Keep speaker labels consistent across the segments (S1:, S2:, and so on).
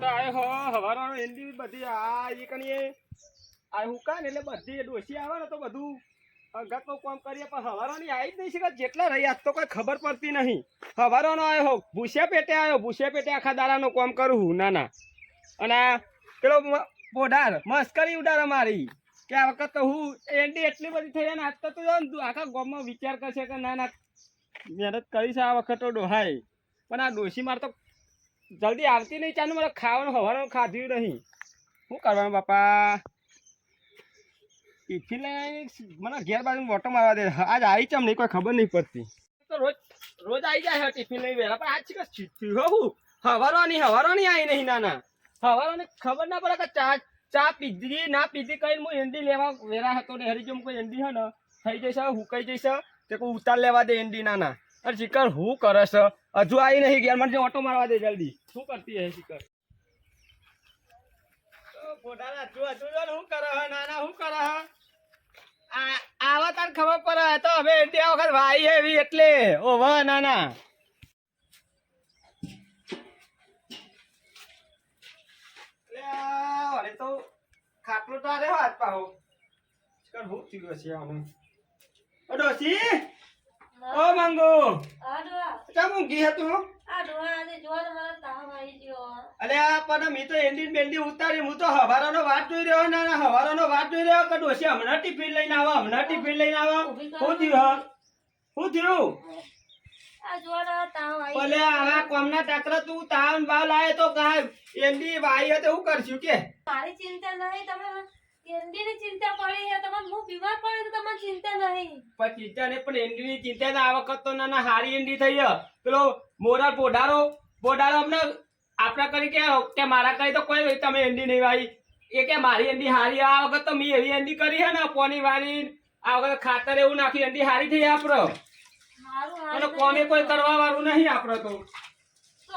S1: તો આયો હો હવારો એન્ડી બધી આ ઈ કણીએ આ હુકાન એટલે બધી ડોસી આવે ને તો બધું ગતનું કામ કરીએ પણ હવારોની આવી જ નહીં છે જેટલા રહી આજ તો કોઈ ખબર પડતી નહીં. હવારોનો આવ્યો હો ભૂસે પેટે આખા દાડાનું કામ કરું હું ના અને પેલો પોઢાર મસ્કરી ઉડાડે મારી કે આ વખત તો હું એન્ડી એટલી બધી થઈ ને આજ તો તું આખા ગામમાં વિચાર કરશે કે ના મહેનત કરીશ આ વખત તો ડોહાય પણ આ ડોસી મારે તો જલ્દી આવતી નહીં ચાલુ મારે ખાવાનું હવાનું ખાધ્યું નહીં. શું કરવાનું બાપા ટિફિન લઈને મને ઘેર બાજુ મોટો મારવા દે આજ આવી ચમ નહીં કોઈ ખબર નહીં પડતી તો રોજ આવી જાય ટિફિન લઈને વહેલા પણ આજ શીખી હું હવારોની આવી નહીં નાના હવારોને ખબર ના પડે કે ચા પીધી ના પીધી કઈ હું એન્ડી લેવા વેરા હતો ને હરી જો કોઈ એન્ડી હે ને થઈ જઈશ હુકાઈ જઈશ તે કોઈ ઉતાર લેવા દે એન્ડી નાના અરે શિકર હું કરે છે હજુ આવી નહીં ઘેર મને ઓટો મારવા દે જલ્દી શું કરતી હે શિકર શું કરે નાના શું કરે આવા તાર ખબર પડે તો હવે એન્ડી આ વખત વાઈ એવી એટલે ઓ વાહ નાના તો ખાટલો તારે હાથ પાહો કર હું થયું છે આને ઓ ડોસી ઓ મંગો
S2: આ ડોહા
S1: ચમ ઊંઘી હતું
S2: આ ડોહા આજે જોર મને તાવ આવી ગયો.
S1: અલે આ પણ મી તો એન્ડી બેન્ડી ઉતારી હું તો હવારાનો વાત જોઈ રહ્યો ના હવારાનો વાત જોઈ રહ્યો કે ડોસી હમણાં ટિફિન લઈને આવો શું થયું
S2: આ જોર તાવ આવી
S1: ભલે આવા કોમના ટાકરા તું તાવ બાવ લાય તો કાય એન્ડી વાઈ હતે હું કરશું કે
S2: મારી ચિંતા નહીં તમે એન્ડીની ચિંતા પડી છે તમને હું બીમાર પડી તો તમને ચિંતા નહીં
S1: પણ ચિંતા નહીં પણ એન્ડીની ચિંતા આ વખત તો નાના હારી એન્ડી થઈ પેલો મોરા પોડારો અમને આપણા કરી કે મારા કરી તો કોઈ તમે એન્ડી નહીં વાઈ એ કે મારી એન્ડી હારી આ વખત તો મેં એવી એન્ડી કરી હે ને પોની વાળી આ વખત ખાતર એવું નાખી એન્ડી હારી થઈ આપડો અને કોને કોઈ કરવા વાળું નહીં આપડે તો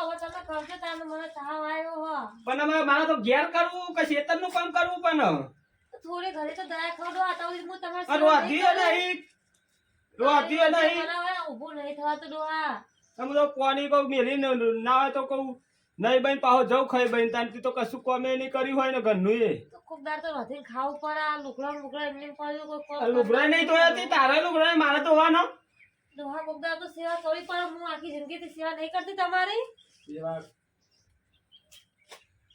S2: હવે તમે કરજો તાને મને તાવ આવ્યો હો
S1: પણ મારે તો ઘેર કરવું કે ખેતરનું કામ કરવું પણ
S2: થોડી ઘરે તો દયા ખવડો આ તો હું તમારે
S1: રોધીએ નહીં
S2: ઊભું નહીં થવાતું ડોહા
S1: તમે તો કોની કહું મેલી ના હોય તો કહું નહીં બહેન પાહો જવું ખાઈ બહેન તાનથી તો કશું કોમે નહીં કર્યું હોય ને ઘરનું એ
S2: તો ખૂબ દાર તો નથી ખાવું પડે આ લુગડા એમને પડ્યું કોઈ
S1: લુગડા નહીં ધોયા તારા લુગડા મારે ધોવાનો
S2: ડોહા ખૂબ દાર તો સેવા કરવી પડે હું આખી જિંદગીથી સેવા નહીં કરતી તમારી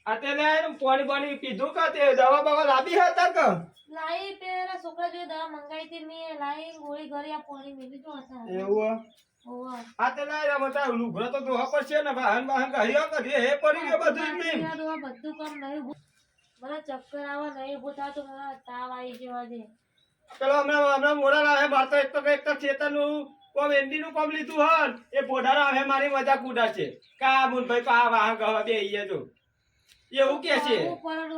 S1: અત્યારે પાણી પીધું કે તે દવા બવા લાવી હતા કે
S2: લાઈ પેલા છોકરા જોઈ દવા મંગાવી હતી મેં લાઈ ગોળી ઘરે આ પાણી મેલી તો હતા
S1: એવું આ તે લાઈ રમતા લુગડા તો ધોવા પડશે ને વાહન કહ્યો કે હે પડી ગયો બધું નહીં
S2: બધું કામ નહીં મને ચક્કર આવે નહીં ઉભું થતું મને તાવ આવી ગયો આજે
S1: પેલો હમણાં મોડા લાવે માર તો એક તો ખેતરનું કોમ એન્ડીનું કોમ લીધું હન એ પોઢારો આવે મારી મજાક ઉડાડશે કા મુનભાઈ પા વાહન કહવા બે આઈએ જો એવું કે છે પણ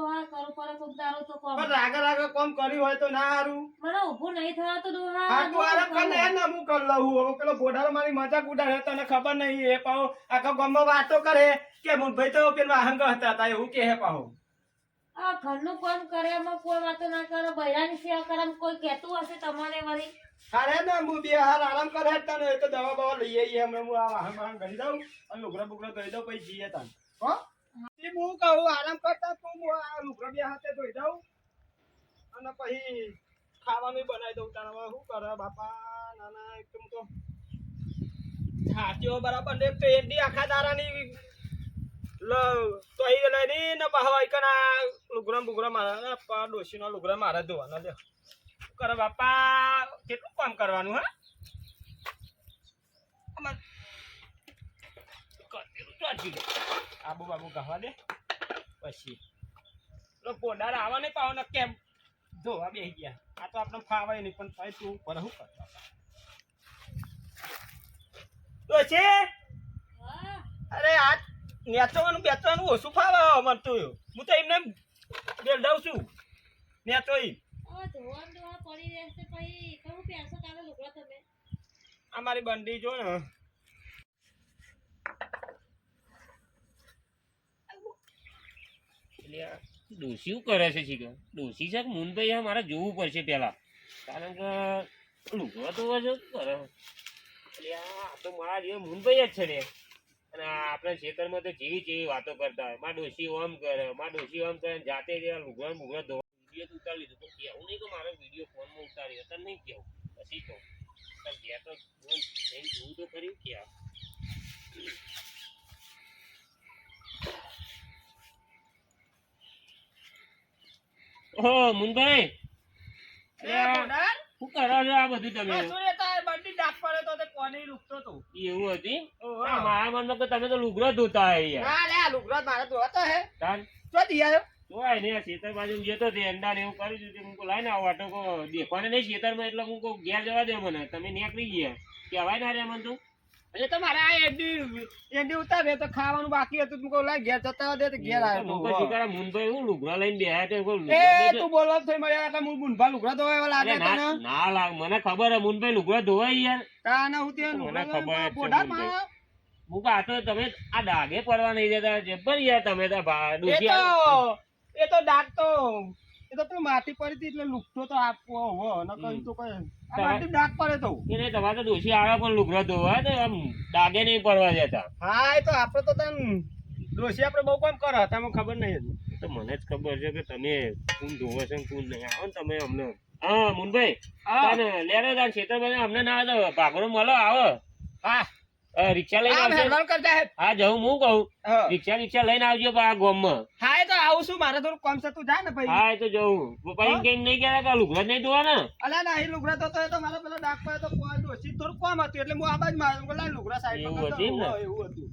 S1: રાગા કોમ કર્યું હોય તો ના હારું
S2: મને ઊભું નહીં થવાતું ડોહા
S1: હા તો આરામ કર ને ને હું કર લઉં હવે પેલો પોઢારો મારી મજાક ઉડાડે તને ખબર નહીં એ પાહો આખા ગામમાં વાતો કરે કે મુનભાઈ તો પેલા વાહન કહતા હતા એવું કે હે પાહો
S2: આ ઘરનું કામ કરે એમાં કોઈ વાતો ના કરે બૈરાની સેવા કરે કોઈ કહેતું હશે તમારે વળી
S1: અરે ને હું બે હાર આરામ કરે તને તો દવા બવા લઈ આવીએ હમણાં હું આ વાહન કરી દઉં અને લુગડા બુગડા ધોઈ દઉં પછી જઈએ તને હો હું કહું આરામ કરતા તું આ લુગડા બે હાથે ધોઈ દઉં અને પછી ખાવાનું બનાવી દઉં તારા શું કરે બાપા નાના એકદમ તો છાતીઓ બરાબર ને તો એડી આખા દારાની તો અહીં લઈને ને પાહવા કના લુગડા મારા ડોશીનો લુગડા મારા ધોવાના લે કરે બાપા કેટલું કામ કરવાનું હા આબુ બાબુ કહવા દે પછી પોડાર આવા નહીં પાવ ને કેમ ધોવા બેસી ગયા આ તો આપણે ફાવાય નહીં પણ ભાઈ તું પર શું કરતા ડોશી અરે આ નેચવાનું બેચવાનું ઓછું ફાવે મને તો હું તો એમને બેલડાવ છું નેચોઈ અમારી બંડી જો ને
S3: ડોસી શું કરે છે શીખર ડોસી છે મુનભાઈ મારે જોવું પડશે પેલા કારણ કે લુગડો તો કરે આ તો મારા જેવો મુનભાઈ જ છે ને અને આપણે ખેતરમાં તો જેવી વાતો કરતા હોય, માં ડોશી ઓમ કરે, માં ડોશી ઓમ કરે, જાતે જ લુગડા મુગડા ધોવા વિડીયો તો ઉતારી લીધો, પણ કેવું નહીં કે મારો વિડીયો ફોનમાં ઉતાર્યો, તને નહીં કેવું, પછી કહું ગયા તો જોવું તો ખરી ક્યાં. ઓહો મુનભાઈ, શું કરો છો આ બધું તમે? એવું હતી? મારા મનમાં કે તમે તો લુગડો ધોતા ખેતર બાજુ જતો એંડા ને એવું કરી દીધું. હું લાઈને આવો આટો દેખવાને નહીં ખેતરમાં, એટલે હું ઘેર જવા દે મને. તમે નીકળી ગયા કહેવાય ના રે મને તું.
S1: એટલે તમારે આ એંડી ઉતારે તો ખાવાનું બાકી હતું, તું લાય ઘેર જતા દે તો ઘેર આવ્યો.
S3: મુનભાઈ હું લુગડા લઈને બેહ્યા તે
S1: એ તું બોલવા થઈ મળ્યા એટલે હું મુનભા લુગડા ધોવા લાગે તને?
S3: ના લાગ, મને ખબર હે મુનભાઈ લુગડા ધોવાય યાર.
S1: તાના હું તે
S3: મને ખબર છે
S1: બોડા
S3: મુનભાઈ. હું આ તો તમે આ ડાઘે પડવા નહીં દેતા જબ્બર યાર તમે તો
S1: એ તો ડાક તો એ તો પેલું માટી પડી હતી એટલે લુગડો તો આપવો હો ન કહી તો કઈ આ માટી ડાક પડે તો
S3: એને તમારે તો ડોશી આવે પણ લુગડા ધોવા તો આમ ડાઘે નહીં પડવા દેતા.
S1: હા એ તો આપડે તો તને ડોશી આપણે બહુ કામ કરો તમને ખબર નહીં હતી.
S3: તો મને જ ખબર છે કે તમે કોણ ધોવે છે કોણ નહીં. આવો ને તમે અમને. હા મુનભાઈ લેરો તાર ખેતર બધા અમને ના આવે તો ભાગરો મળો આવો.
S1: હા
S3: રિક્ષા લઈને આવજો. હા જવું હું કહું રિક્ષા લઈને આવજો આ ગામમાં.
S1: હા એ તો આવું છું, મારે થોડું કામ છે, તું જા ને ભાઈ.
S3: હા એ તો જવું પછી કઈ નહીં કહેતા કે લુગડા નહીં ધોવા ને.
S1: અલા ના એ લુગડા તો એ તો મારે પેલા ડાક પર તો ડોશી થોડું કામ હતું એટલે હું આ બાજુ મારું લુગડા સાઈડ
S3: એવું હતું ને?
S1: એવું હતું.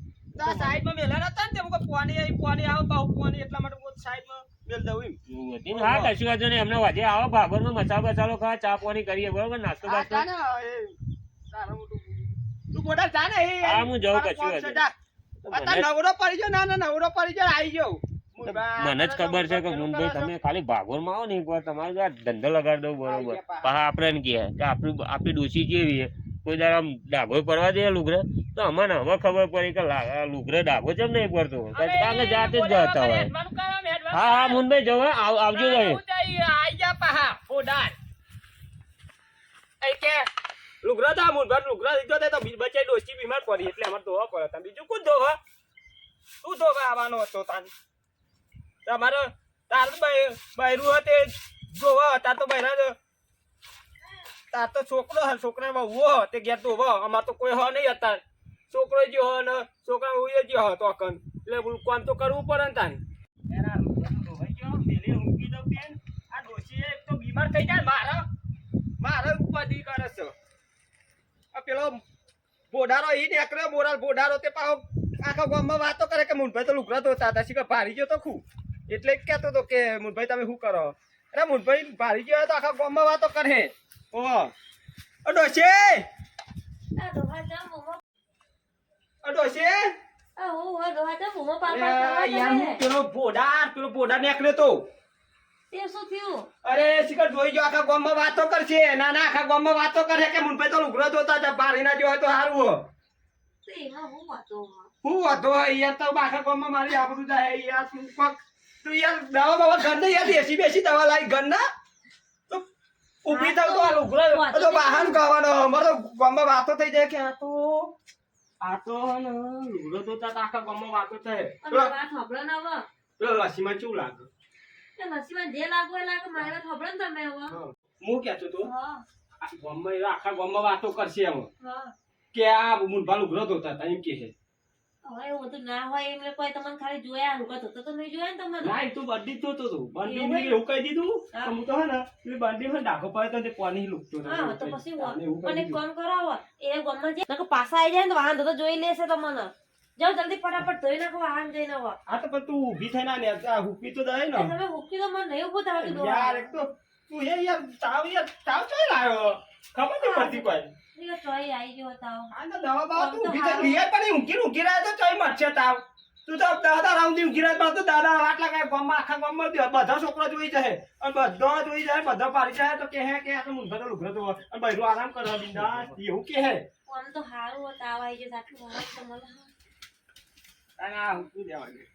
S1: સાઈડ માં મેલા હતા ને તે પાણી આવે બહુ પાણી એટલા માટે હું સાઈડ માં મેલ દઉં એમ.
S3: એવું હતું. હા કશું વાંધો નહીં. અમને વાજે આવો ભાગોળ માં મસાલો ખા ચા પાણી કરીએ બરોબર, નાસ્તો બાસ્તો.
S1: તું મોટા જા ને.
S3: હા હું જઉં કશું વાંધો.
S1: નવરો પડી ગયો. ના નવરો પડી ગયો આવી જાવ.
S3: મને જ ખબર છે કે મુનભાઈ તમે ખાલી ભાગોળ માં આવો ને એકવાર તમારે આ ધંધો લગાડી દઉં બરોબર. પાછા આપણે ને કહે કે આપણી ડોશી જેવી કોઈ દાડો આમ ડાઘો પડવા દે લુગડે તો અમને હવે ખબર પડી કે લુગડે ડાઘો જેમ નહીં પડતો કારણ કે જાતે જ જતા હોય. હા હા મુનભાઈ જવો આવજો
S1: લુગડા તો મુનભા લુગડા લીધો તો બચાઈ ડોશી બીમાર પડી એટલે અમારે ધોવા પડે. તમે બીજું કોણ ધોવા? શું ધોવા આવવાનો હતો તાન? તમારો તાર બૈરું હતે ધોવા તાર તો બૈરા તાર તો છોકરા વહુ તે ઘેર ધોવા. અમાર તો કોઈ હ નહીં હતા. છોકરો જો હ ને છોકરા ઉએ જો હ તો અકન એટલે કામ તો કરવું પડે ને તાન. આ ડોશી એક તો બીમાર થઈ જાય મારા ઉપાધિ કરે છે. પેલો બોડારો ઈ નીકળે બોડારો તે પાછો આખા ગામમાં વાતો કરે કે મુનભાઈ તો લુગડા ધોતા હતા. શીખર ભારી ગયો તો ખું એટલે જ કહેતો હતો કે મુનભાઈ તમે શું કરો? અરે મુનભાઈ ભારી ગયો તો આખા ગામમાં વાતો કરે. ઓ ડોશી પેલો બોડા નીકળ્યો તો. અરે શિખર જોઈ જો આખા ગામમાં વાતો કરશે. ના આખા ગામમાં વાતો કરે કે મુનભાઈ તો લુગડા ધોતા હતા. ભારી ના જો હોય તો સારું. હું હતો યાર તો આખા ગામમાં મારી આબરૂ જાય યાર. તું યાર દવા બાવા ઘર ને યાર બેસી દવા લાવી ઘર ના તો ઉભી થાવ તો આ લુગડા તો બહાર ગાવાનો. અમારો ગામમાં વાતો થઈ જાય કે આ તો લુગડો ધોતા આખા ગામમાં વાતો થાય. પેલો લસીમાં શું લાગે? હું કેતો તો આખા ગામમાં વાતો કરશે એમ કે આ મુનભા લુગડો ધોતા હતા એમ કે છે. ના એ તો બંડી જ ધોતો હતો. બંડી એવું કહી દીધું હું તો હે ને પેલી બંડી માં ડાઘો પડે તો પાણી લુકતો
S2: પાછા આવી જાય ને વાહન તો જોઈ લેશે તમને. જાઓ જલ્દી ફટાફટ ધોઈ નાખો વાહન જઈને.
S1: હા તો પણ તું ઊભી થઈ ના ને હુકી તો જાય ને.
S2: તમે હુકી તો મને નહીં ઉભું થતું
S1: યાર. એક તો તું તાવ ચાલ આવ્યો ખબર નહીં પડતી કોઈ.
S2: ચોઈ આવી ગયો તાવ.
S1: હા તો દવા બાવા તું ઊભી થઈ યાર પણ ઊંઘી રહ્યા તો ચોઈ મરશે તાવ. તું તો દાદા રાઉન્ડ ઊંઘી રહ્યા તો દાદા આટલા કઈ ગામમાં આખા ગામમાં બધા છોકરા જોઈ જાય અને બધા જોઈ જાય બધા પાડી જાય તો કે હે કે આ તો મુનભા તો લુગડો ધોવા અને બૈરું આરામ કરવા બિંદાસ એવું કે હે.
S2: આમ તો સારું તાવ આવી ગયો આટલું મને.
S1: અને આ હુકું દેવાનું.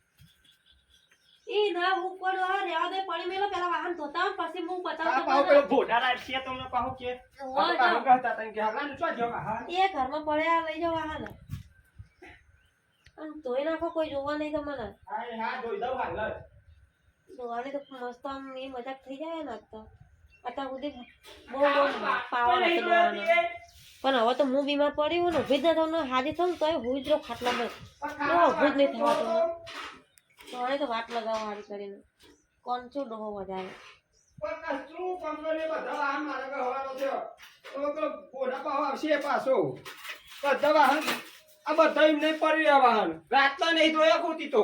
S2: ઈ ના ઉપર રેવા દે પડી મેલો પેલા વાહન ધોતા પછી હું
S1: આ
S2: બતાવું
S1: પાહો પેલો ભોડા રાખીએ તમને પાહો કે આ પાહો કહેતા તને કે હાલા ને શું જો હા
S2: એ ઘરમાં પડ્યા લઈ જાવ વાહન. અને ધોઈ નાખો કોઈ જોવા નહીં તમને
S1: હા ધોઈ દઉં હાલ જ.
S2: ધોવાની તો મસ્ત આમ એ મજાક થઈ જાય ને તો અત્યાર સુધી બહુ પાવર હતો ધોવાનો પણ હવે તો હું બીમાર પડી હું ને ઊભી જ ના થઉં ને હાજી થઉં ને તોય હું જ રહું ખાટલા પર ઊભું જ નહીં થવાતું ધોવાની તો વાત લગાવો હારી કરીને કોણ શું ડોહો વધારે
S1: પણ કશું કમ્પ્લેન બધા વાહન મારા ઘરે હવાનો થયો. તો પેલો ઘોડા પાછો આવશે પાછો. બધા વાહન આ બધા એમ નહીં પડી રહ્યા વાહન. રાતના નહીં ધોયા કુર્તી તો.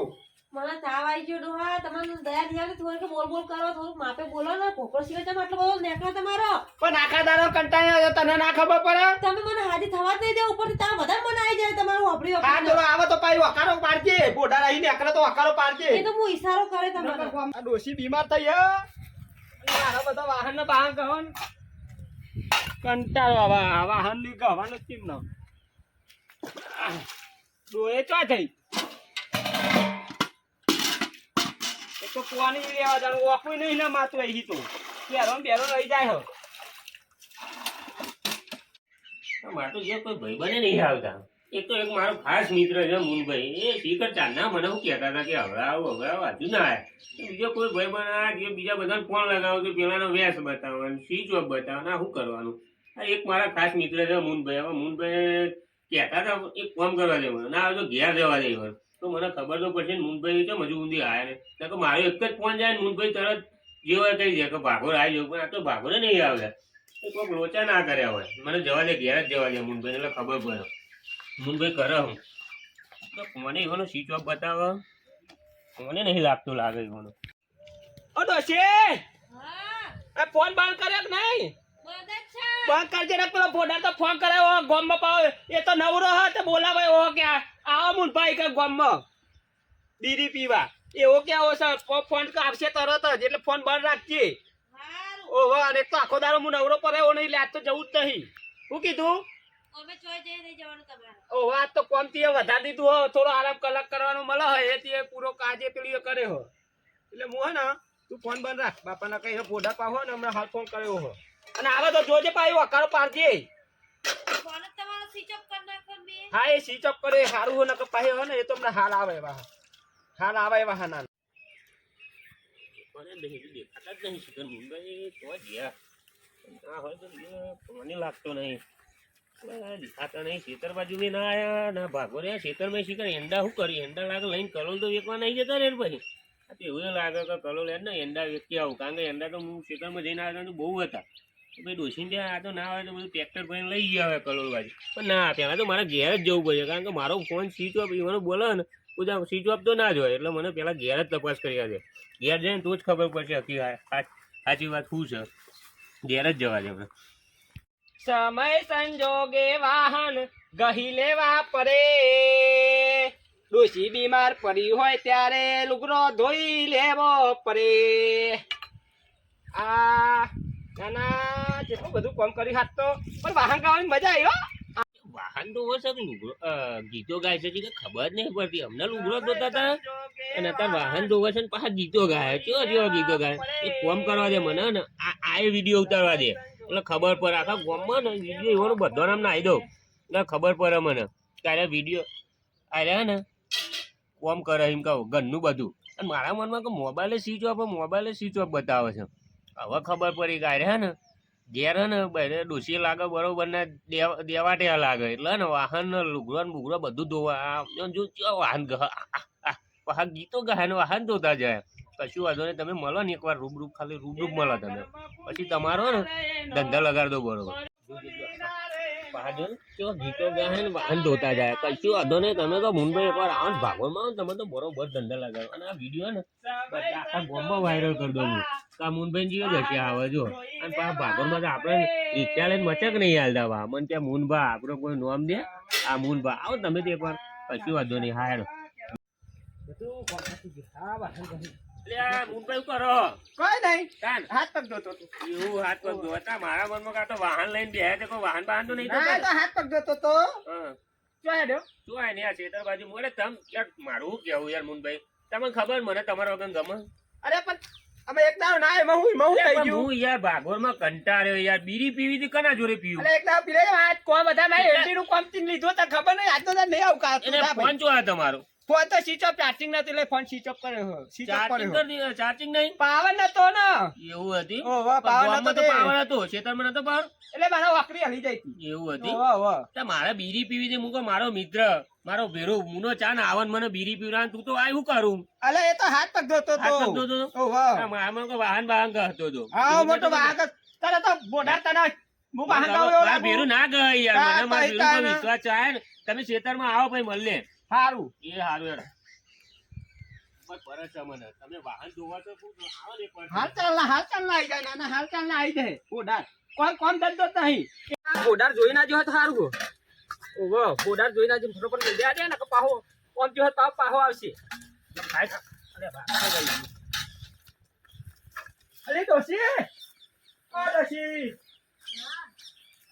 S2: મને તાવ આવી ગયો ડોહા તમને દયા થયા થોડીક બોલ બોલ કરો થોડુંક માપે બોલો ને ભોકરો સિવાય તમે આટલો બધો નેકળો તમારો
S1: પણ આખા દાડા કંટાળ્યા છો, તને ના ખબર પડે?
S2: તમે મને હાજી થવા જ નહીં દે ઉપરથી તાવ વધારે મને આવી જાય તમારું વાપરી
S1: હા તો આવે તો પાછી વકારો પાડજે. ઘોડા રહી નીકળે તો વકારો પાડજે.
S2: એ તો હું ઈશારો કરે તમારે
S1: આ ડોશી બીમાર થઈ હે. મારા બધા વાહન ને બહાર ગહન કંટાળો આવે. આ વાહન ની ગવાનું કેમ ન ડોએ ચો થઈ એક તો કોની લેવા જાણું ઓપું નહીં ને માતું અહીં તો બેરો રહી જાય હો.
S3: મારે તો જે કોઈ ભાઈબંધ નહીં આવતા. એક તો એક મારો ખાસ મિત્ર છે મુનભાઈ, એ શીખર ચાંદના મને હું કહેતા હતા કે હવે આવો હજુ ના આવે. બીજો કોઈ ભાઈબંધ આ જે બીજા બધાને ફોન લગાવો તો પેલાનો વેસ બતાવવાનો, સ્વિચ ઓફ બતાવવાનો, શું કરવાનું? આ એક મારા ખાસ મિત્ર છે મુનભાઈ. હવે મુનભાઈ કહેતા હતા એક ફોન કરવા દેવાનો, ના આવે તો ઘેર જવા દેવાનો. તો મને ખબર તો પડશે ને મુનભાઈ કેમ હજુ ઊંધી આવ્યા ને કે મારો એક જ ફોન જાય ને મુનભાઈ તરત જેવા કહી દે કે ભાગોર આવી જાવ. પણ આ તો ભાગોરે નહીં આવ્યા. કોઈક લોચા ના કર્યા હોય. મને જવા દે, ઘેર જ જવા દે મુનભાઈ, એટલે ખબર પડે મુનભાઈ કરે હું તો મને એવાનો સ્વિચ ઓફ બતાવો. મને નહીં લાગતું લાગે એવાનો.
S1: ઓ ડોશી
S2: હા
S1: આ ફોન બંધ કર્યો કે નહીં?
S2: બંધ જ છે
S1: બંધ કરજે ને. પેલો ફોડા તો ફોન કરાયો ગામમાં પાવ એ તો નવરો હ તો બોલાવે ઓ કે આવો મુનભાઈ કે ગામમાં બીડી પીવા એવો કે આવો સર ફોન આવશે તરત જ એટલે ફોન બંધ રાખજે.
S2: હારું
S1: ઓહો અને એક તો આખો દાડો હું નવરો પર એવો નહીં લે આજ તો જવું જ નહીં. શું કીધું?
S2: અમે ચોય જઈ નહીં જવાનું તમારે
S1: ઓહો આજ તો કોમ થી વધારી દીધું હો. થોડો આરામ કલાક કરવાનો મળે હોય એ તે પૂરો કાજે પેલી કરે હો. એટલે હું હે ને તું ફોન બંધ રાખ. બાપાના કઈ ફોડા પાહો ને હમણાં હાલ ફોન કર્યો હો. અને આવે તો જોજે પાછો વકારો પાડજે.
S2: ફોન જ તમારો સ્વિચ ઓફ કરી નાખો ને બે
S1: હા એ સ્વિચ ઓફ કરે સારું હોય ને કે પાછો હોય ને એ તો હમણાં હાલ આવે એવા હાના
S3: મને નહીં દેખાતા જ નહીં શીખર મુંબઈ તો ગયા ના હોય તો મને લાગતો નહીં. દેખાતા નહીં. ખેતર બાજુ બી ના આવ્યા ના ભાગો રહ્યા. ખેતરમાં શીખર એંડા શું કરી? એંડા લાગે લઈને કલોલ તો વેકવા નહીં જતા ને પછી. આ તો એવું લાગે કે કલોલ યાદ ને એંડા વેચી આવું. કારણ કે એંડા તો હું ખેતરમાં જઈને આવ્યો તો બહુ હતા. ભાઈ ડોસીને ત્યાં આ તો ના આવે તો બધું ટ્રેક્ટર ભરીને લઈ ગયા હવે કલોલ બાજુ. પણ ના પહેલાં તો મારે ઘેર જ જવું પડે. કારણ કે મારો ફોન સ્વિચ ઓફ મને બોલે ને બધા સ્વિચ ઓફ તો ના જ હોય. એટલે મને પહેલાં ઘેર જ તપાસ કરી દે. ઘેર જઈને તો જ ખબર પડશે સાચી વાત શું છે. ઘેર જ જવા દે.
S1: સમય સંજોગે વાહન ગહી લેવા પડે. ડોશી બીમાર પડી હોય ત્યારે લુગડો ધોઈ લેવો પડે. આ નાના જેટલું બધું કામ કરી હાથ તો પણ વાહન ગાવાની મજા આવી હો.
S3: વાહન તો હશે ગીતો ગાય છે કે ખબર જ નહીં પડતી. અમને લુગડો ધોતા હતા અને અત્યારે વાહન ધોવે છે ને પાછા ગીતો ગાય. કેવા જેવા ગીતો ગાય? એ કોમ કરવા દે મને ને આ વિડીયો ઉતારવા દે એટલે ખબર પડે. આખા ગામમાં ને વિડીયો એવાનો બધો નામ નાખી દઉં એટલે ખબર પડે મને ત્યારે વિડીયો આર્યા ને કોમ કરે એમ કહું ઘરનું બધું. અને મારા મનમાં કે મોબાઈલે સ્વિચ ઓફ બતાવે છે. હવે ખબર પડી કે આર્યા ને ઘેર હે ને બને ડોસી લાગે બરોબર ને દેવા ત્યાં લાગે એટલે ને વાહન ને લુગડો ને બુગડો બધું ધોવા જો વાહન પાછા ગીતો ગાય ને વાહન ધોતા જાય. કશું વાંધો નહીં. તમે મળો ને એકવાર રૂબરૂ ખાલી રૂબરૂ મળો તમે પછી તમારો ને ધંધા લગાડ દો બરોબર. પાછો કેવો ગીતો ગાય ને વાહન ધોતા જાય. કશું વાંધો નહીં. તમે તો મુંબઈ એકવાર આવો ને ભાગોળમાં આવો ને તમે તો બરોબર ધંધા લગાડો. અને આ વિડીયો ને આખા ગામમાં વાયરલ કરી દો. હું આ મુનભાઈ જીવ જ હશે આવે જો. અને પાછા ભાગોળમાં તો આપણે રિક્ષા લઈને મચક નહીં હાલતા. વા મને ત્યાં મુનભા આપણો કોઈ નામ દે. આ મુનભા આવો તમે તો એકવાર. કશું વાંધો નહીં. હા હેડો. મુનભાઈ કરો
S1: કોઈ નહીં
S3: તાન
S1: હાથ પગ ધોતો હતો.
S3: એવું હાથ પગ ધોતા મારા મનમાં કાં તો વાહન લઈને બે તો કોઈ વાહન તો નહીં
S1: ના,
S3: થતા.
S1: તો હાથ પગ ધોતો હતો.
S3: હા
S1: શું હેડ્યો?
S3: શું આ ને આ ખેતર બાજુ મને તમ યાર મારું શું કેવું યાર મુનભાઈ તમને ખબર મને તમારા વગર ગમે.
S1: અરે પણ અમે એક દાડો ના એમાં હું થઈ
S3: પણ
S1: ગયું
S3: હું યાર ભાગોરમાં કંટાળ્યો યાર બીડી પીવી હતી કના જોડે પીવું
S1: એટલે એક દાડો પીલે આ કોમ બધા મેં એલડી નું કોમ થી લીધો તો ખબર નહીં આજ તો નહીં આવું કાતું
S3: એને
S1: ના
S3: ફોન
S1: ભાઈ.
S3: જોયા તમારો
S1: ફોન તો સ્વિચ ઓફ ચાર્જિંગ નથી એટલે ફોન સ્વિચ ઓફ કર્યો સ્વિચ ઓફ
S3: ચાર્જિંગ
S1: કર્યો
S3: કરી ચાર્જિંગ નહીં
S1: પાવર નતો ને
S3: એવું હતી
S1: ઓહો પાવર નતો
S3: ગામમાં તો
S1: તે.
S3: પાવર હતો ખેતરમાં નતો પાવર
S1: એટલે મારા વાકરી હલી જાય હતી
S3: એવું હતી
S1: ઓહો
S3: તો મારે બીડી પીવી હતી હું કહું મારો મિત્ર મારો ભેરો મુનો ચા ને આવન મને બીડી પીવડાવે તું તો આ શું કરું
S1: અલે એ તો હાથ પગ ધોતો
S3: હાથ પગ
S1: તો
S3: ધોતો તો?
S1: ઓહો
S3: આમાં કોઈ વાહન વાહન કરતો હતો
S1: હા મોટો વાહક તને તો બોડા તને હું વાહક આવું એવું
S3: મારા
S1: લાગુ.
S3: ભેરું ના ગયા યાર
S1: હા,
S3: મને મારા
S1: તો
S3: ભેરું પર
S1: ઈ
S3: વિશ્વાસ ચાહે ને તમે ખેતરમાં આવો ભાઈ મળે
S1: હારું
S3: એ હારું યાર બસ ફરજ છે મને તમે વાહન ધોવા તો આવો ને એકવાર.
S1: હાલ ચાલ ના આવી જાય નાના હાલ ચાલ ના આવી જાય બોડાર કોમ ધંધો જ નહીં બોડાર જોઈ ના જો તો સારું હો ઓહો બોડાર જોઈ ના જો થોડો પણ દે દે ને કે પાહો કોમ જો પાહો આવશે ખાય ખા. અરે બા ખાઈ ગયું. અરે ડોશી ઓ ડોશી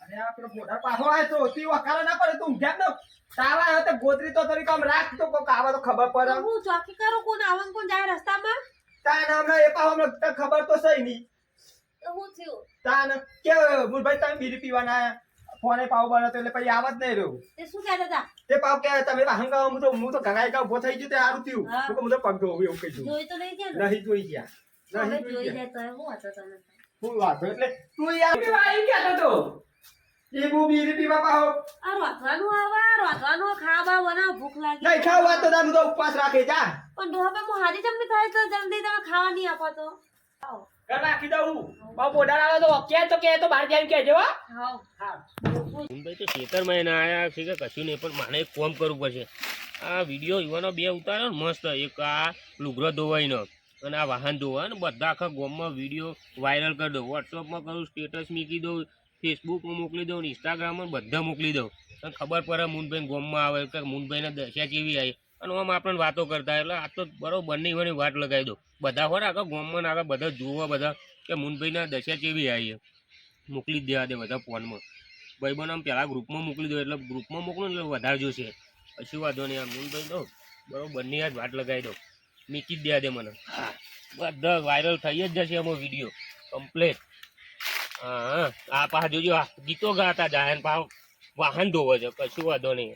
S1: અરે આપણો બોડાર પાહો આવ્યો તો તી વકારો ના પડે તું ઊંઘ્યા જ ન તાવા આવ્યો તો ગોદરી તો તરી કામ રાખ તો કોક આવા તો ખબર પડે
S2: તો હું ચોકી કરું કોણ આવન કોણ જાય રસ્તામાં
S1: તા નામ એ પાહો હમણાં તને ખબર તો સહી નહીં
S2: તો હું થયું
S1: તાન કે મુરભાઈ તમે બીડી પીવાના આયા ફોને પાવ બનો તો એટલે પછી આવત નહીં રહ્યું
S2: તે શું કહેતા હતા
S1: તે પાવ કે તમે વાહન ગાવ હું તો ઘણાય કા ઉભો થઈ ગયો તે સારું થયું
S2: હા.
S1: હું તો પગ ધોવું એવું કીધું
S2: જોઈ તો નહીં ગયા
S1: નહીં જોઈ ગયા
S2: ને
S1: નહીં
S2: હવે
S1: જોઈ
S2: જોઈ
S1: ગયા
S2: જાય તો હું હતો તમે
S1: હું વાતો એટલે તું યાર પીવા આવી ગયા તો એ બુ બીડી પીવા પાહો
S2: આ રોધવાનું ખાવા બનાવ ભૂખ લાગી
S1: નહીં ખાવા તો તારું તો ઉપવાસ રાખે જા
S2: પણ ડોહા હું હાજી જમની થાય તો જલ્દી તમે ખાવા નહીં આપો તો આવો
S1: ઘર રાખી દઉં બાપ બોડાર આવે તો કે બહાર જઈને કહેજો હો
S2: હાવ
S1: હા
S3: મુંબઈ તો ખેતરમાં એને આયા છે કે કશું નહીં પણ મારે એક કોમ કરવું પડશે આ વિડીયો યુવાનો બે ઉતાર્યો ને મસ્ત એક આ લુગરો ધોવાઈનો અને આ વાહન ધોવા ને બધા આખા ગામમાં વિડીયો વાયરલ કરી દઉં વોટ્સઅપમાં કરું સ્ટેટસ મૂકી દઉં ફેસબુકમાં મોકલી દઉં ને ઇન્સ્ટાગ્રામમાં બધા મોકલી દઉં અને ખબર પડે મુનભાઈ ગામમાં આવે કે મુનભાઈને દશા જેવી આવી અને આમ આપણને વાતો કરતા એટલે આ તો બરોબર નહીં હોય વાટ લગાવી દો બધા હોય ને આખા ગામમાં ને આગળ બધા જુઓ બધા કે મુનભાઈના દશા જેવી આવી મોકલી જ દેવા દે બધા ફોનમાં ભાઈબંધ આમ પહેલાં ગ્રુપમાં મોકલી દો એટલે ગ્રુપમાં મોકલો ને એટલે વધારે જોશે પછી વાંધો નહીં આમ મુનભાઈ દો બરોબરની યાદ વાટ લગાવી દો મૂકી જ દેવા દે મને હા બધા વાયરલ થઈ જ જશે એમાં વિડીયો કમ્પ્લેટ હા આ પાછા જોજો આ ગીતો ગાતા જાય ને પાછા વાહન ધોવો છે કશું વાંધો નહીં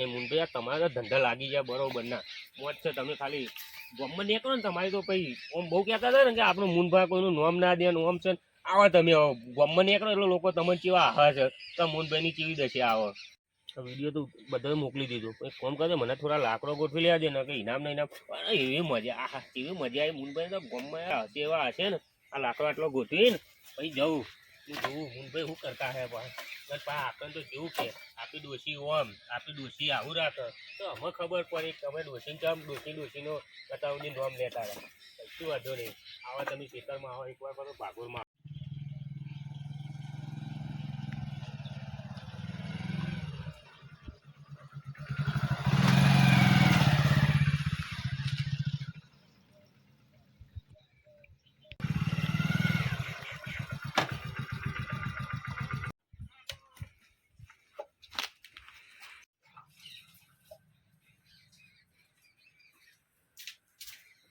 S3: મુનભાઈ આ તમારા ધંધા લાગી જાય બરોબર ના મોજ છે તમે ખાલી ગમમાં નીકળો ને તમારી તો પછી ઓમ બહુ કહેતા હતા ને કે આપણું મુનભાઈ કોઈનું નોમ ના દે નોમ છે આવો તમે ગમમાં નીકળો એટલે લોકો તમને કેવા આહા છે તો મુનભાઈની કેવી દશે આવો વિડીયો તો બધાને મોકલી દીધો એક ફોન કરજો મને થોડા લાકડો ગોઠવી લેવા દે ને કે ઇનામ નહીં એવી મજા આહા એવી મજા આવી મુનભાઈ તો ગમમાં હશે એવા હશે ને આ લાકડો આટલો ગોઠવી ને પછી જવું હું જોઉં મુનભાઈ શું કરતા હે પા આપણને તો જેવું કે આપણી ડોશી ઓમ આપણી ડોશી આવું રાખે તો અમે ખબર પડી કે તમે ડોશીનો બતાવની નોમ લેતા રહે કશું વાંધો નહીં આવા તમે ખેતરમાં આવો એકવાર કરો ભાગોરમાં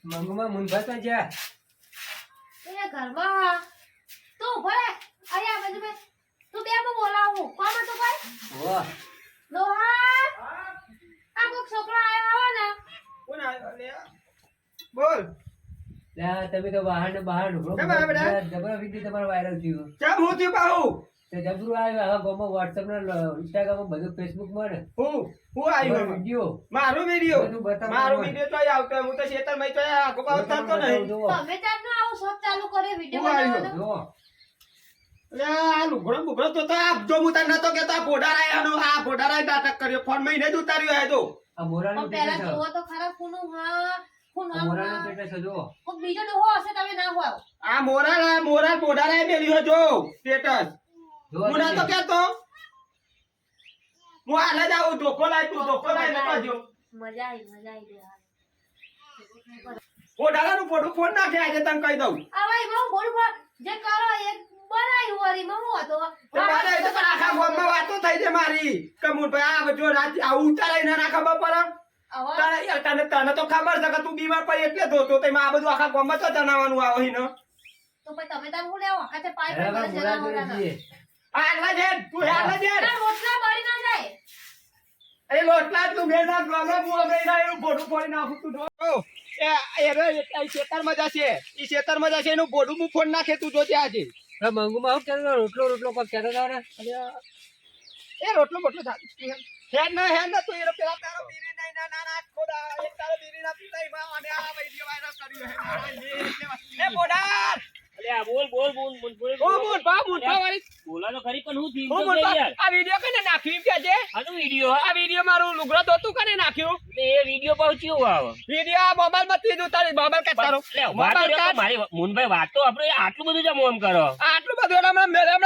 S1: મંગમાં મુંબઈ તો જા
S2: એ ઘરમાં તું ભલે અહીંયા બાજુ બે તું બે હું બોલાવું કોણ હતો ભાઈ
S1: વાહ
S2: લોહા આ કોક છોકરો આવ્યો ને
S1: કોણ આવ્યો લે બોલ
S4: તમે તો બહાર ને બહાર
S1: કેમ આવ્યા બેટા?
S4: જબર વિડીયો તમારો વાયરલ થયો
S1: કેમ હું થયું પાહુ
S4: તે જબરું આવ્યું હવે ગોમાં વોટ્સઅપ ને ઇન્સ્ટાગ્રામ બધું ફેસબુક માં ને
S1: હું આવ્યો
S4: વિડીયો
S1: મારો વિડિયો
S4: બધું બતાવો.
S1: મારો વિડિયો તો આવતો હું તો ખેતર માં તો આગો પાવ થતો નહીં
S2: તમે ચારનો આવું શોખ ચાલુ કર્યો વિડિયો
S1: હું આવ્યો?
S2: બનાવવાનો
S4: જો
S1: એટલે આ લુગડો બુગડો તો આ જો હું તને નતો કેતો આ બોડારાયનો આ બોડારાય નાટક કર્યો ફોન મહિને જ ઉતાર્યો હે તો
S4: આ મોરાનું
S2: પણ પહેલા
S4: પેટે
S2: જોવો તો ખરા કોનું હા કોણ
S4: છે મોરાનું પેટે છે જો
S2: કોક બીજો ડોહો હશે તમે ના હોય
S1: આ મોરા બોડારાય મેલ્યો જો સ્ટેટસ
S4: જો
S1: હું નતો કેતો હું હાલે જ આવું ધોકો લાય તું ધોકો લાય નતો જો
S2: મજા આવી યાર
S1: બોડારાનું ફોટો ફોન નાખે આજે તને કહી દઉં
S2: આ ભાઈ બહુ બોલ જે કરો એ બનાવ્યું વરી માં હું હતો
S1: તો બાદા એ તો પણ આખા ગામમાં વાતો થઈ છે મારી કે મુરભાઈ આ જો રાત આવું ઉતારાય ના ખબર પડે તને તો ખબર છે કે તું બીમાર પડી એટલે ધોતો તો એમાં આ બધું આખા ગામમાં તો જણાવવાનું આવે છે ને
S5: તો પછી તમે તાર હું લેવો આખા તે પાઇપ
S4: એના પર
S5: ભરે
S4: બોલા
S5: જરા
S4: જોડે જઈએ.
S1: આગલા છે તું આગલા છે
S5: રોટલા બળી ના જાય
S1: એ લોટલા તું મેના ગામમાં હું અમે એનું બોડું ફોડી નાખું તું જો એ ખેતરમાં જશે એ ખેતરમાં જશે એનું બોડું હું ફોડ નાખે તું જોજે આજે
S4: હવે મંગુમાં હું કહેતો હતો, રોટલો કોક કહેતો હતો ને.
S1: એ રોટલો બોટલો હેડ ના તું એનો પેલા તારો બીરી નહીં ના ખોદા એક તારો બીરી ના પીતા એમાં અને આ વિડિયો વાયરલ કર્યો હે એ બોડાર
S3: અલે આ બોલ
S1: ઓ મોટા વાળી
S3: બોલા તો ખરી પણ હું
S1: ઓ
S3: થયું તો
S1: મોટા
S3: યાર
S1: આ વિડિયો કને નાખ્યું કે છે
S3: આનો વિડિયો
S1: આ વિડિયો મારું લુગડો દોતું કને નાખ્યું
S3: એ વિડિયો પહોંચ્યો આવે
S1: વિડિયો આ મોબાઈલ માં તીજ ઉતારી મોબાઈલ કે તારો મોબાઈલ કાઢ.
S3: મારી મુનભાઈ વાત તો આપણે આટલું બધું જમ ઓમ કરો
S1: આટલું બધું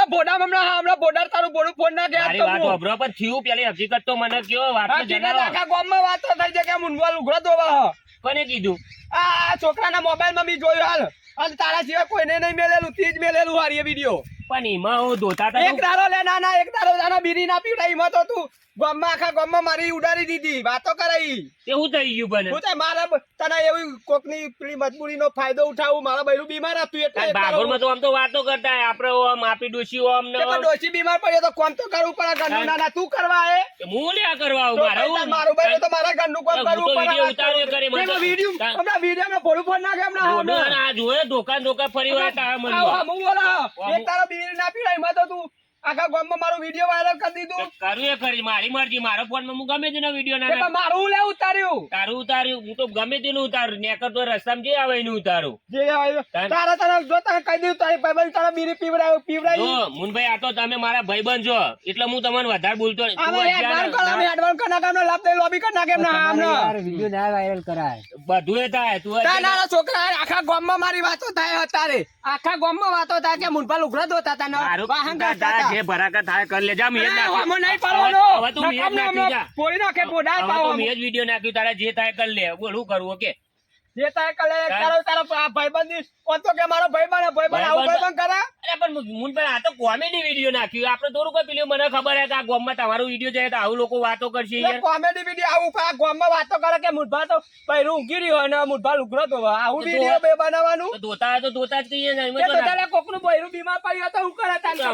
S1: હમણાં બોડાર તારું બોડું ફોન ના ગયા
S3: મારી વાત અભરો પર થયું પેલી હકીકત તો મને કયો વાત તો જણાવો
S1: આખા ગામમાં વાતો થઈ છે કે મુનવા લુગડો દોવા
S3: કોને કીધું
S1: આ છોકરાના મોબાઈલમાં બી જોયું હાલ અને તારા સિવાય કોઈને નહીં મેલેલું તીજ મેલેલું હારી એ વિડિયો
S3: પણ એમાં હું ધોતા
S1: એક દારો લે ના એક દારો દાના બીરી ના પીવડાઈ એમાં તો તું ગામમાં આખા ગામમાં મારી ઉડાડી દીધી વાતો કરાઈ
S3: તે હું થઈ ગયું પણ
S1: હું તો મારા તને એવી કોકની પેલી મજબૂરીનો ફાયદો ઉઠાવું મારા બૈરું બીમાર હતું એટલે એક દારો
S3: બાગોરમાં તો આમ તો વાતો કરતા આપણે ઓમ આપી ડોશી ઓમ ને
S1: તે પણ ડોશી બીમાર પડ્યો તો કોમ તો કરવું પડે ઘરનું નાના તું કરવા હે
S3: હું લ્યા કરવા આવું
S1: તો
S3: મારે
S1: પછી મારું બૈરું તો મારા ઘરનું કોમ
S3: હું તો
S1: કરવું
S3: વિડિયો
S1: પડે
S3: ઉતાર્યો કરે મને તો.
S1: હમણાં વિડીયો ભોળું ફોન નાખે હમણાં
S3: આ જોયે ધોકા ફરી વાર તારા
S1: આવો,
S3: મળ્યો
S1: આવો, બોલો. એક તારો બીડી ના પીવડાય એમાં તો તું આખા ગામમાં મારો વિડીયો વાયરલ કરી દીધું
S3: કરું એ કરી મારી મરજી મારો ફોન માં હું ગમે તેનો વિડીયો
S1: તે
S3: ના
S1: પણ મારું લે ઉતાર્યું
S3: તારું ઉતાર્યું હું તો ગમે તેનું ઉતારું નેકર તો રસ્તામાં જે આવે એનું ઉતારું
S1: જે આવ્યું. તારા તારા જો તને કહી દીધું તારી ભાઈબંધ તારા બીડી પીવડાવી
S3: જો મુનભાઈ આ તો તમે મારા ભાઈબંધ છો એટલે હું તમને વધારે બોલતો નહીં. તું
S1: અમે એડવાન્સ કરો અમે એડવાન્સ કરી નાખે અમને લાભ દઈ લોબી કરી નાખે એમને હા અમને
S4: યાર વિડિયો ના વાયરલ કરાય.
S3: બધું એ થાય તું
S1: તારા નાના છોકરા આખા ગામમાં મારી વાતો થાય અત્યારે આખા ગામમાં વાતો થાય કે મુનપા લુગડા ધોતા હતા ને
S3: મારું
S1: વાહન
S3: તારા
S1: કાઢતા
S3: જે ભરાકા થાય કરી લે જા મેં જ નાખ્યું.
S1: આમાં નહીં પાડવાનો
S3: હવે તું મેં જ
S1: નકામને
S3: નાખ્યું જા.
S1: અમને ફોડી નાખે પોડા
S3: હવે
S1: પાવો
S3: તો મેં જ વિડીયો નાખ્યું તારા જે થાય કરી લે બોલ શું કરવું ઓકે
S1: જે તારે કલે તારો ભાઈબંધ કોણ તો કે મારો ભાઈબંધ આવું ભાઈબંધ કરે
S3: અરે પણ મુનભાઈ આ તો કોમેડી વિડીયો નાખ્યું આપણે થોડું કોઈ પેલું મને ખબર હે કે આ ગામમાં તમારું વિડીયો જાય તો આવું લોકો વાતો કરશે યાર
S1: કોમેડી વિડીયો આવું આ ગામમાં વાતો કરે કે મુઠભા તો પૈરું ઊંઘી રહ્યો અને મુઠભા લુગડો તો આવું વિડીયો બે બનાવવાનું
S3: તો ધોતા હોય તો ધોતા જ કહીએ ને એમાં
S1: કે
S3: તો
S1: તો તારે કોકનું પૈરું બીમાર પડ્યો તો હું કરે તારે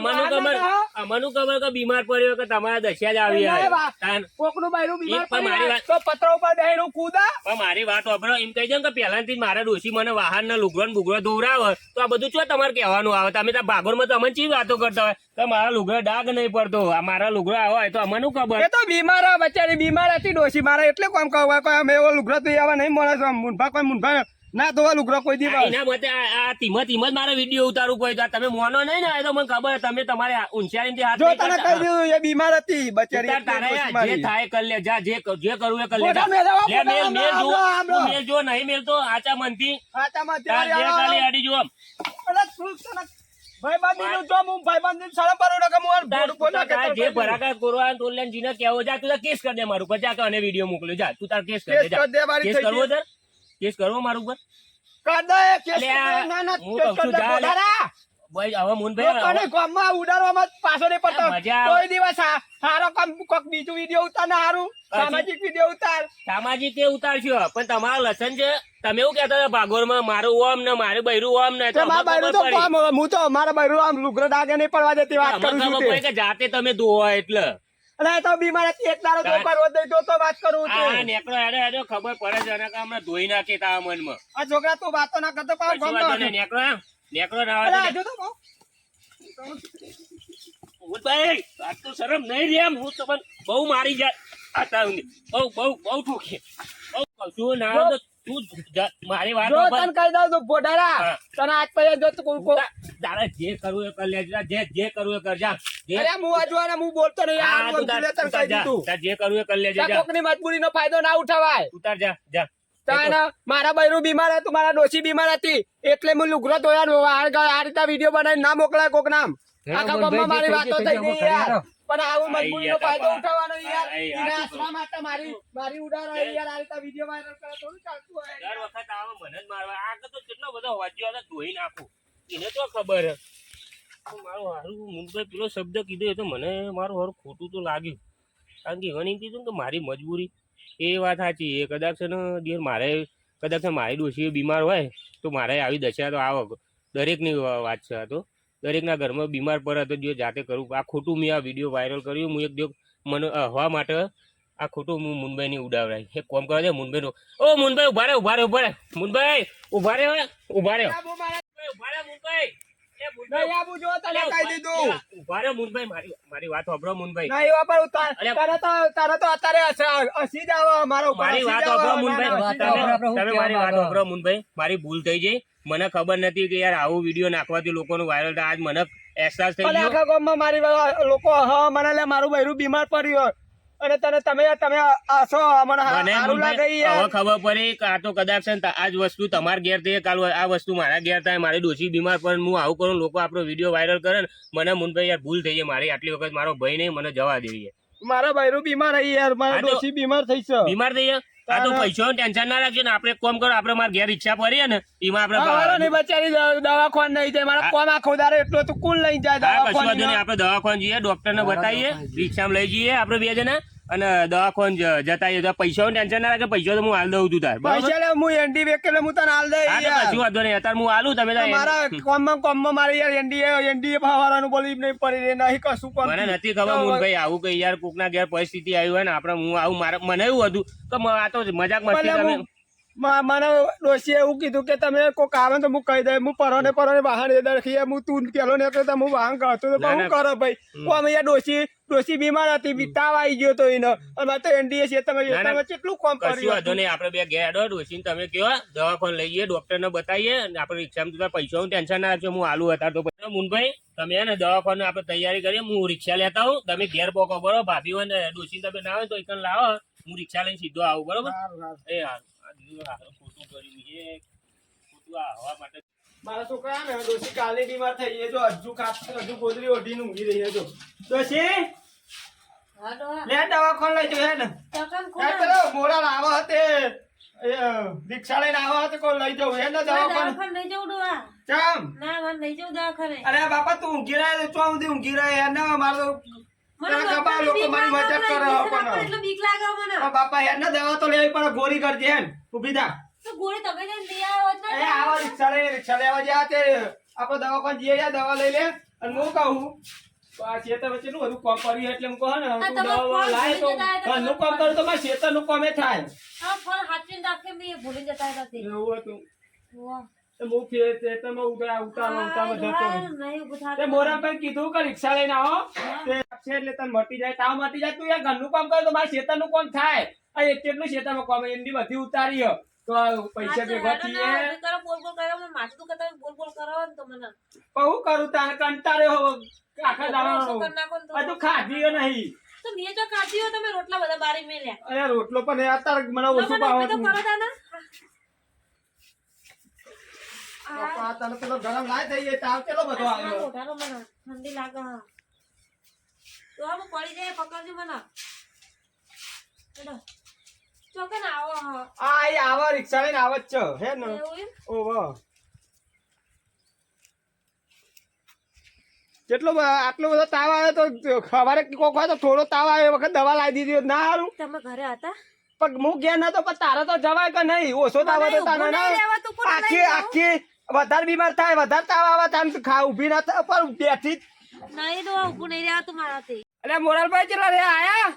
S3: અમાનું ખબર કે બીમાર પડ્યો કે તમારા દશિયા જ આવી
S1: નહીં,
S3: તાન
S1: કોકનું પૈરું બીમાર
S3: પણ મારી
S1: પડ્યો
S3: વાત-
S1: તો પત્રો ઉપર બેહીનું કૂદા
S3: પણ મારી વાત વાપરો એમ કહી દઉં કે પહેલાથી જ મારા ડોશી મને વાહન ના લુગડો ને બુગડો ધોવરાવે તો આ બધું શું તમારે કહેવાનું આવે તમે ત્યાં ભાગોરમાં તો અમને ચી વાતો કરતા હોય કે મારા લુગડા ડાઘ નહીં પડતો આ મારા લુગડા હોય તો અમને ખબર
S1: એ તો બીમાર આ બચારી બીમાર હતી ડોશી મારે એટલે કોમ કહું કોઈ અમે એવો લુગડો તો આવા નહીં મળે છે મુનભા કોઈ મુનભા ના ધોવા લુગડો કોઈ
S3: આ
S1: દિવસ
S3: એના મતે આ ધીમત જ મારે વિડીયો ઉતારવું પડે તમે મોનો નહીં ને એ તો મને ખબર તમે તમારે ઊંચાઈથી હાથ
S1: જો
S3: નહીં
S1: તને
S3: કરતા.
S1: કહી દીધું એ બીમાર હતી બચારી
S3: ઉતાર તારે
S1: એટલે
S3: યાર,
S1: ડોશી
S3: જે
S1: મારી.
S3: થાય કર લે જા જે કરવું એ કર લે
S1: મોઢા
S3: જા.
S1: મેલાવો,
S3: લે, મેલ,
S1: મોઢા
S3: મેલ જો.
S1: આમળો,
S3: તું મેલ જો નહીં મેલ તો આચા મનથી
S1: આચામાં
S3: તાર
S1: ત્યારે
S3: જે
S1: આવો.
S3: ખાલી આડી જો આમ.
S1: અરે તું તને ભાઈબંધીનું જો હું ભાઈબંધીને સળમ ભરું ને કે હું આ
S3: તાર-
S1: ભોડું બોલા કે
S3: તાર
S1: તો
S3: જે
S1: કરી દઉં.
S3: ભરાકા કોરવા તો લઈને જીને કહેવો જા તું તાર કેસ કરી દે મારું પર જા કે અને વિડીયો મોકલ્યો જા તું તાર કેસ કરી દે
S1: કેસ
S3: જા
S1: કરી દે, મારી
S3: કેસ
S1: થઈ
S3: કરવો
S1: ગઈ.
S3: તાર કેસ કરવો મારું પર
S1: કર દે, કેસ
S3: અલ્યા,
S1: કરી દે. ના, ના,
S3: હું
S1: કેસ
S3: કહું
S1: કરી
S3: છું
S1: દે,
S3: જા,
S1: બોલારા.
S3: ભાઈ હવે મુનભાઈ
S1: લોકોને ગામમાં ઉડાડવામાં જ પાછો નહીં પડતો.
S3: મજા આવે.
S1: કોઈ દિવસ હારો કોક બીજું વિડીયો ઉતાર ને હારું સામાજિક વિડીયો ઉતાર
S3: સામાજિક તે ઉતારશો પણ તમારા લસન છે તમે એવું કહેતા હતા ભાગોરમાં મારું ઓમ ને મારું બૈરું ઓમ ને તો
S1: તે મારા
S3: અમને
S1: બૈરું તો
S3: ખબર પડી.
S1: હું તો મારા બૈરું આમ લુગડો ડાગે નહીં પડવા દેતી વાત
S3: અમને
S1: કરું છું
S3: ખબર પડી
S1: તે.
S3: કે જાતે તમે ધોવા એટલે
S1: અને એ તો બીમાર હતી એક દાડો તો પર રોજ નહીં તો વાત કરું
S3: આ
S1: છું
S3: નેકળો હેડો ખબર પડે છે એના કામ ધોઈ નાખે તારા મનમાં
S1: આ છોકરા તું વાતો ના કરતો પાછો
S3: કશી વાંધો નહીં, નેકળો ના
S1: અરે
S3: આવે
S1: હજુ તો કહું.
S3: ભાઈ આ તો શરમ નહીં રે એમ હું તો પણ બહુ મારી જાય આ તારું બહુ ઠોકે બહુ કહું છું ના તો તું મારી વાત
S1: જો
S3: સાંભળ.
S1: તને કહી દઉં તું બોડારા
S3: હા.
S1: તને આજ પછી જો તું
S3: તારે જે કરવું એ કર લે જે કરવું એ કર જા જે
S1: અરે હું હજુ આને હું બોલતો નહીં
S3: હા,
S1: આ
S3: તું તાર-
S1: તને
S3: તું તાર
S1: કહી
S3: જા.
S1: દીધું
S3: તાર જે કરવું એ કર લેજે જા
S1: કોકની મજબૂરીનો ફાયદો ના ઉઠાવાય
S3: ઉતાર જા
S1: તાના મારા બૈરું બીમાર હતું મારા ડોશી બીમાર હતી એટલે હું લુગડો ધોયાનો આ રીતે વિડીયો બનાવીને ના મોકલાય કોક નામ આખા ગામમાં મારી વાતો થઈ ગઈ યાર પણ આવું મજબૂરીનો ફાયદો ઉઠાવવાનો યાર એને આસરા માટે મારી ઉડાડો યાર આ રીતે વિડીયો વાયરલ કરે થોડું ચાલતું હોય
S3: દર વખત આવો મને જ મારવા આ તો કેટલો બધો વાજ્યો હતો ધોઈ નાખું એને તો ખબર હે મારું હારું મુંબઈ પેલો શબ્દ કીધો એ તો મને મારું હારું ખોટું તો લાગ્યું કારણ કે એવાની કીધું કે મારી મજબૂરી એ વાત સાચી એ કદાચ છે ને દેર મારે કદાચ મારી ડોશી બીમાર હોય તો મારે આવી દશા તો આવે દરેકની વાત છે આ તો દરેકના ઘરમાં બીમાર પડે તો જો જાતે કરું આ ખોટું મેં આ વિડીયો વાયરલ કર્યું હું એક જો મને હવા માટે આ ખોટું હું મુંબઈની ઉડાવરાય એક કોમ કરવા દે મુંબઈનું ઓ મુંબઈ ઉભા રે મુંબઈ ઉભા રે ઉભા રે મુંબઈ
S1: નહીં આબુ જો તને કહી દીધું
S3: ઉભા રે મુંબઈ મારી વાત સાંભળો મુંબઈ
S1: નહીં વાપર તારે તો અત્યારે હસી જ આવો મારો
S3: મારી વાત સાંભળો મુંબઈ તમે મારી વાત સાંભળો મુંબઈ મારી ભૂલ થઈ ગઈ મને ખબર નથી કે યાર આવું વિડીયો નાખવાથી લોકોનું વાયરલ થાય આજ મને અહેસાસ થઈ ગયો
S1: આખા ગામમાં મારી લોકો હા મને લે મારું બૈરું બીમાર પડ્યું અને તમે આસો મને સારું લાગે
S3: હવે ખબર પડી કે આ તો કદાચ છે ને આજ વસ્તુ તમારા ઘેર થઈ કાલ આ વસ્તુ મારા ઘેર થાય મારી ડોશી બીમાર પડે હું આવું કરું લોકો આપણો વિડીયો વાયરલ કરે ને મને મુંબઈ યાર ભૂલ થઈ જાય મારી આટલી વખત મારો ભાઈ નહીં મને જવા દેવી
S1: મારા બૈરું બીમાર રહી યાર મારી ડોશી બીમાર થઈ છે
S3: બીમાર થઈ જાય આ તો પૈસાનું ટેન્શન ના રાખજો ને આપણે કોમ કરો આપણે મારા ઘેર રિક્ષા ભરીએ ને એમાં આપણે
S1: બચારી દવાખાન નહીં જાય મારા કોમ આખો દાડો એટલો તો કુલ લઈ જાય
S3: આપણે દવાખાન જઈએ ડોક્ટર ને બતાવીએ રિક્ષામાં લઈ જઈએ આપણે બે જણા અને દવાખાન જતા પૈસાનું ટેન્શન ના રાખે પૈસા તો હું હાલ દઉં છું તાર
S1: પૈસા હું એન્ડી વેકેલે હું તને હાલ દઈ
S3: કશું વાંધો નહીં અત્યારે હું હાલું તમે
S1: મારા કોમમાં મારી યાર એનડીએ ફાવવાનું બોલી નહીં પડી નહીં કશું કોમ
S3: મને નથી ખબર મુંબઈ આવું કે યાર કોકના ઘેર પરિસ્થિતિ આવી હોય ને આપણે હું આવું મને એવું હતું કે આ તો મજાક મસ્તી તમે
S1: મને ડોશીએ એવું કીધું કે તમે કોક આવે તો હું કહી દે હું પરોને વાહન દરખીએ હું તું પેલો ને તો હું વાહન કરતો તો હું કરો ભાઈ કોમ અહીંયા ડોશી બીમાર હતી તાવ આવી ગયો તો એને અને તો એનડીએ છે તમે કેટલું કોમ કર્યું
S3: વાંધો નહીં આપણે બે ઘેર હેડો ડોશી તમે કેવા દવાખાને લઈ જઈએ ડોક્ટર ને બતાવીએ આપણે રિક્ષામાં જતા પૈસાનું ટેન્શન ના રાખજો હું હાલું હતા તો પછી મુંબઈ તમે ને દવાખાને આપણે તૈયારી કરીએ હું રિક્ષા લેતા હું તમે ઘેર પોકો બરોબર ભાભી હોય ને ડોશી તમે ના હોય તો એક લાવો હું રિક્ષા લઈને સીધો આવું બરોબર એ હાલ ખોટું કર્યું છે ખોટું આ હવા માટે
S1: મારા છોકરા ને ડોશી કાલે બીમાર થઈ એ જો હજુ ગોદરી ઓઢીને ઊંઘી રહી છે જો ડોશી લે દવાખાને લઈ જઈએ ને પેલો મોડા લાવો હતે રિક્ષા લઈને આવો હતે કોઈ લઈ જવું એને દવાખાને
S2: લઈ જવું ડોવા
S1: ચમ
S2: ના મને લઈ જવું દવાખાને
S1: અરે બાપા તું ઊંઘી રહે તો સુધી ઊંઘી રહે એને મારો લોકો મારી મજાક કરે
S2: એટલે બીક લાગે મને
S1: બાપા એને દવા તો લેવી પડે ગોળી કરજે એમ ઉભી થા
S2: તો ગોળી તમે જઈને લઈ આવો જ
S1: એ આવો રિક્ષા લેવા જ્યાં તે આપણે દવાખાને જઈએ યા દવા લઈ લે અને હું કહું તો આ ખેતર વચ્ચે નું બધું કોમ કર્યું એટલે હું કહું ને તું દવા લાય તો ઘરનું કામ કરું તો મારે ખેતરનું કામે થાય
S2: હા ફળ હાથીને રાખે મેં ભૂલી જતા હતા તે
S1: એવું હતું
S2: વાહ
S1: હું ખેતરમાં ઉતારવા જતો
S2: નહીં ઉભા
S1: તે મોરાભાઈ કીધું કે રિક્ષા લઈને આવો તે છે એટલે તને મટી જાય તાવ મટી જાય તું યાર ઘરનું કામ કરે તો મારે ખેતરનું કામ થાય આ કેટલું ખેતરમાં કામ એમની બધી ઉતારી તો પૈસા ભેગા થઈએ
S2: બોલ બોલ કરો મને માથું તો કરતા બોલ બોલ કરો ને તો મને
S1: કહું કરું તારે કંટાળ્યો આખા દાડા હજુ ખાધી નહીં
S2: તો મેં જો કાઢી હોય તમે રોટલા બધા બારી મેલ્યા
S1: અરે રોટલો પણ અત્યારે મને ઓછું ભાવ
S2: તો કરો તાના
S1: તને પેલો ગરમ લાય થઈ જાય તાવ કેટલો બધો આવ્યો
S2: મોઢાનો મને ઠંડી લાગે હા તો આમ પડી જાય પકડજો મને ચોકન આવો હા
S1: આ આવા રિક્ષા લઈને આવ જ છે હે ને ઓહો કેટલો આટલો બધો તાવ આવે તો સવારે કોક હોય તો થોડો તાવ આવે એ વખત દવા લાવી દીધી ના સારું
S2: તમે ઘરે હતા
S1: પણ હું ગયા નતો પણ તારે તો જવાય કે નહીં ઓછો તાવ હતો તારે આખી વધારે બીમાર થાય વધારે તાવ આવે તારે ખા ઉભી ના થાય પણ બેઠી
S2: નહીં તો ઊભું નહીં રહ્યા તું મારાથી
S1: અરે મોરાલભાઈ કેટલા રે આયા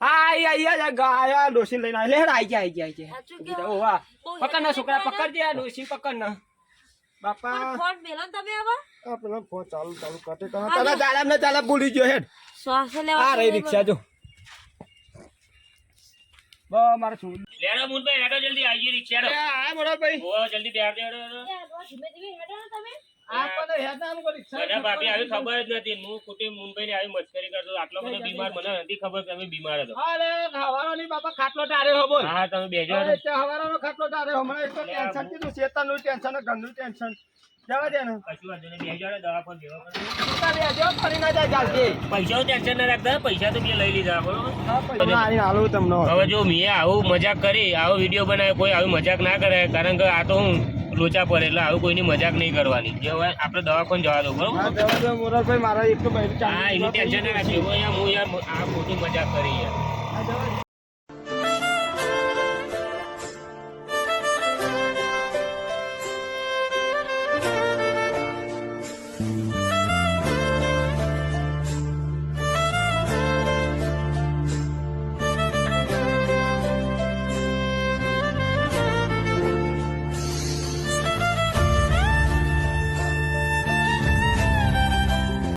S1: હા આયા ડોસી લઈને આયા લે આઈ ગયા ઓ વાહ પકડ ના છોકરા પકડજે આ ડોસી પકડ ના બાપા
S2: ફોન મેલો તમે આવા
S1: આપણા ફોન ચાલુ કાટે કહો તારા દાડામ ને ચાલા ભૂલી ગયો હેડ
S2: શ્વાસ લેવા
S1: આ રહી રિક્ષા જો બો મારા છું
S3: લેડો મુંબઈ હેડો જલ્દી આજી રિક્ષા હેડો
S1: આ મોરાલભાઈ
S3: ઓ જલ્દી બેઠ દેડો
S2: ધીમે ધીમે હેડો ને તમે
S1: આ પણ હેડ નામ કરી
S3: મને ભાભી આવી ખબર જ નથી હું ખોટી મુંબઈ ની આવી મસ્કરી કરતો આટલો બધો બીમાર મને નથી ખબર તમે બીમાર હતો
S1: અરે હવારો ની બાપા ખાટલો ટાર્યો હો બોલ
S3: હા તમે બેજો
S1: હવારો નો ખાટલો ટાર્યો હમણાં એક તો ટેન્શન કીધું ચેતન નું ટેન્શન ઘરનું ટેન્શન જવા દે ને
S3: કશું વાંધો નહીં બેજો દવાખાને જેવો
S1: બેજો ફરી ના જાય ચાલતી
S3: પૈસા ટેન્શન ના રાખતા પૈસા તો મેં લઈ લીધા બરોબર
S1: હાલું તમને
S3: હવે જો મેં આવું મજાક કરી આવો વિડીયો બનાવ્યો કોઈ આવી મજાક ના કરે કારણ કે આ તો હું લોચા પડે એટલે આવું કોઈની મજાક નહીં કરવાની જે હોય આપણે દવાખાને જવા દો બરોબર
S1: હા જવા દો મોરારભાઈ, મારા એક તો બૈરું
S3: હા
S1: ચાલુ
S3: એની ટેન્શન ના રાખજો હું યાર આ ખોટી મજાક કરી યાર
S1: હા, જવા દો.